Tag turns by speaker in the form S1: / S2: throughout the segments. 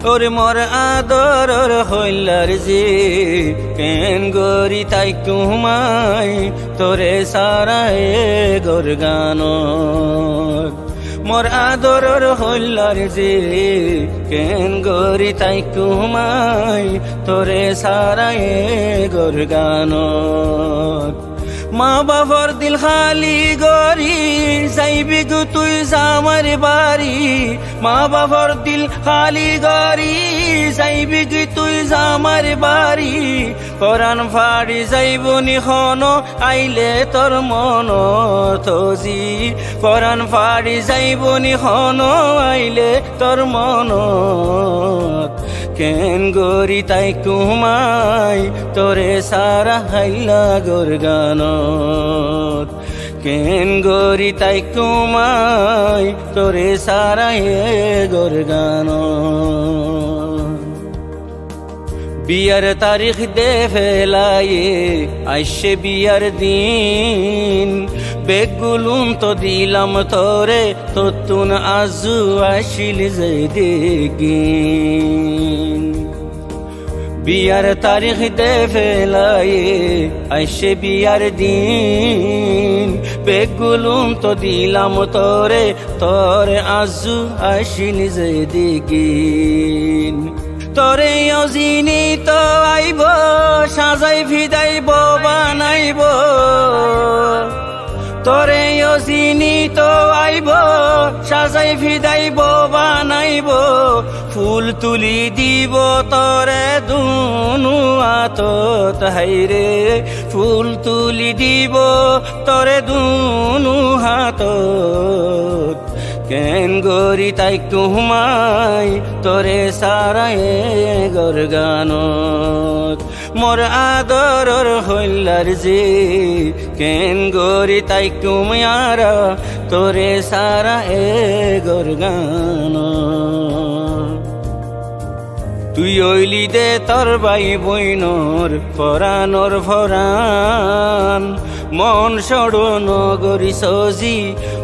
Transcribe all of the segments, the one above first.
S1: ওরে মোর আদরর হইলার যে কেন গরি তাই কুমাই তোরে সারায় গোর গান মোর আদরর হইলার যে কেন গরি তাই কুমাই তোরে সারায় গোর গান মা বাবার দিল খালি গরি যাইবি গো তুই আমার বাড়ি মা বাবার দিল খালি গরি যাইবি গো তুই আমার বাড়ি পরাণ ফাড়ি যাইব নিখন আইলে তোর মন তজি পরাণ ফাড়ি যাইব নিখন আইলে তোর মন কেন গরি তাই কুমাই তোরে সারা হাইলা গোর গান কেন গরি তাই কুমাই তোরে সারা গোর গান বিয়ার তারিখ দে ফেলায়ে আইসে বিয়ার দিন বেগুলুম তো দিলাম তোরে তুন আজু আসিল যে দেখিন বিয়ার তারিখ দে ফেলায়ে আইসে বিয়ার দিন বেগুলুম তো দিলাম তোরে আজু আসিল যে দেখিন তোরে অজিনি তো আইব সাজাই ভিদাইব বানাইব তোরে অজিনি তো আইব সাজাই ভিদাইব বানাইব ফুল তুলি দিব তোরে দুনু হাতত হাইরে ফুল তুলি দিব তোরে দুনু হাতত কেন গরি তাই কুমাই তোরে সারায় গোর গান মোর আদরর হইলার যে কেন গরি তাই কুমারা তোরে সারায় গোর গান তুই ওইলি দে তোর ভাই বইনর ফরানর ফরান মন সড়ন গরি সজি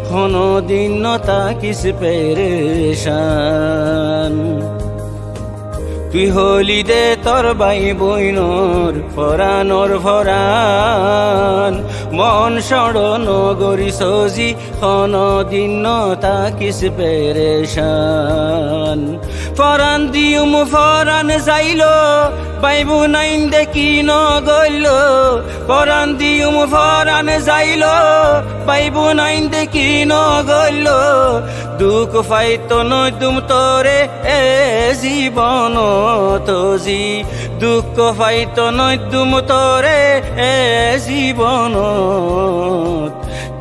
S1: কোনো দিন তাকিস পেরেশান তুই হলি দে তোর ভাই বইনর ফরানর ফরান মন সড়ন গরি সজি কোনো দিন তাকিস পেরেশান ফরান দিউম ফরান যাইল পাইবু নাইন দেখি ন গইল ফরান দিউম ফরান যাইল পাইবু নাইন দেখি ন গইল দুঃখ ফাইতো নদুম তোরে এ জীবন তজি দুঃখ ফাইতো নদুম তোরে এ জীবন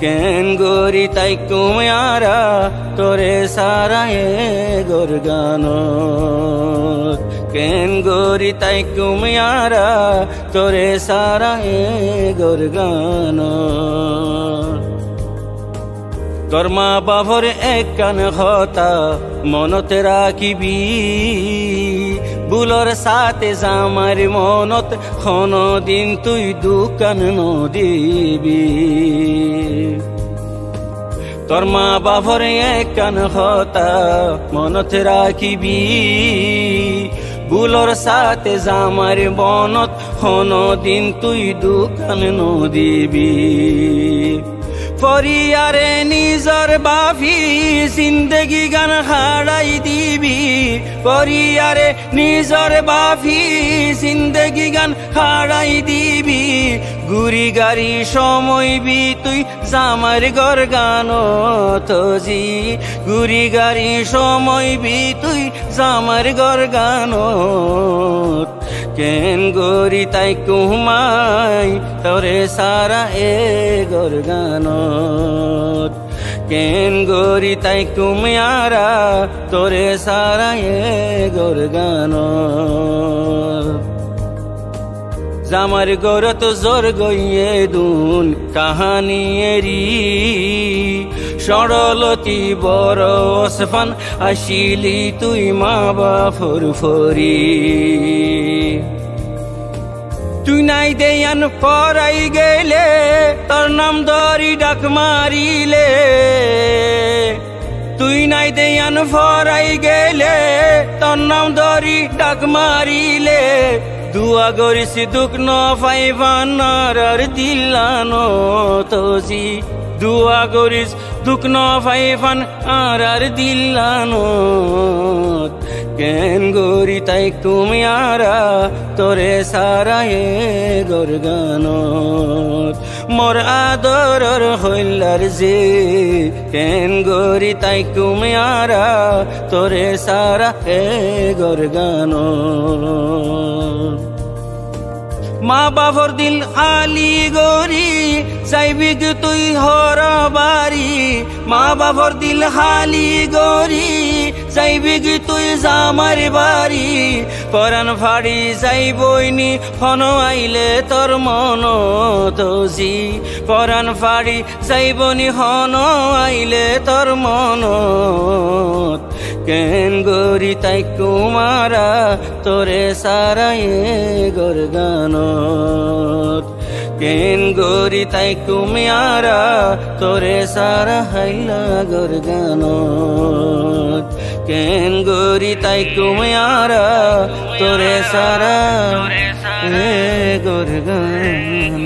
S1: কেন গরি তাই কুমারা তোরে সারায় গোর গান কেন গরি তাই কুমারা তোরে সারায় গোর গান তোর মা বাবর এক কান হতা মনতে রাখিবি বুলর সাথে আমার মনত কোনো দিন তুই দুকান নদিবি তোর মা বাবর এক কান হতা মনতে রাখিবি বুলর সাথে আমার মনত কোনো দিন তুই দুকান নদিবি ফরিয়ারে নিজর বাফি জিন্দগি গান হারাই দিবি ফরিয়ারে নিজর বাফি জিন্দগি গান হারাই দিবি গুরি গাড়ি সময় বি তুই জামার গর গান তজি গুরি গাড়ি সময় বি তুই জামার গর গান কেন গরি তাই কুমাই তোরে সারা এ গোর গান কেন গরি তাই কুমারা তোরে সারা এ গোর গান জামার গরত জোর গইয়ে দুন কাহানি এরি সরলতি বড় ওসফান আসিলি তুই মা বাফর ফরি তুই নাই দেয়ান পরাই গেলে তোর নাম ধরি ডাক মারিলে তুই নাই দেয়ান ফরাই গেলে তোর নাম ধরি ডাক মারিলে দুয়া করিস দুঃখ ন পাইবান আর দিলানো তোজি দুয়া করিস দুঃখ ন পাইবান আর দিলানো কেন গরি তাই তুমি আরা তোরে সারা এ গরগানত মোর আদরর হইলার যে কেন গরি তাই তুমি আরা তোরে সারা এ গরগানত মা বাবার দিল খালি গরি চাইবিক তুই হর বাড়ি মা বাবার দিল খালি গরি চাইবিক তুই জামার বাড়ি পরাণ ফাড়ি যাইবইনি হন আইলে তোর মন তোজি পরাণ ফাড়ি যাইবনি হন আইলে তোর মন কেন গরি তাই কুমারা তোরে সারা এ গরগানত কেন গরি তাই কুমিয়ারা তোরে সারা হাইলা গরগানত কেন গরি তাই কুমিয়ারা তোরে সারা এ গরগান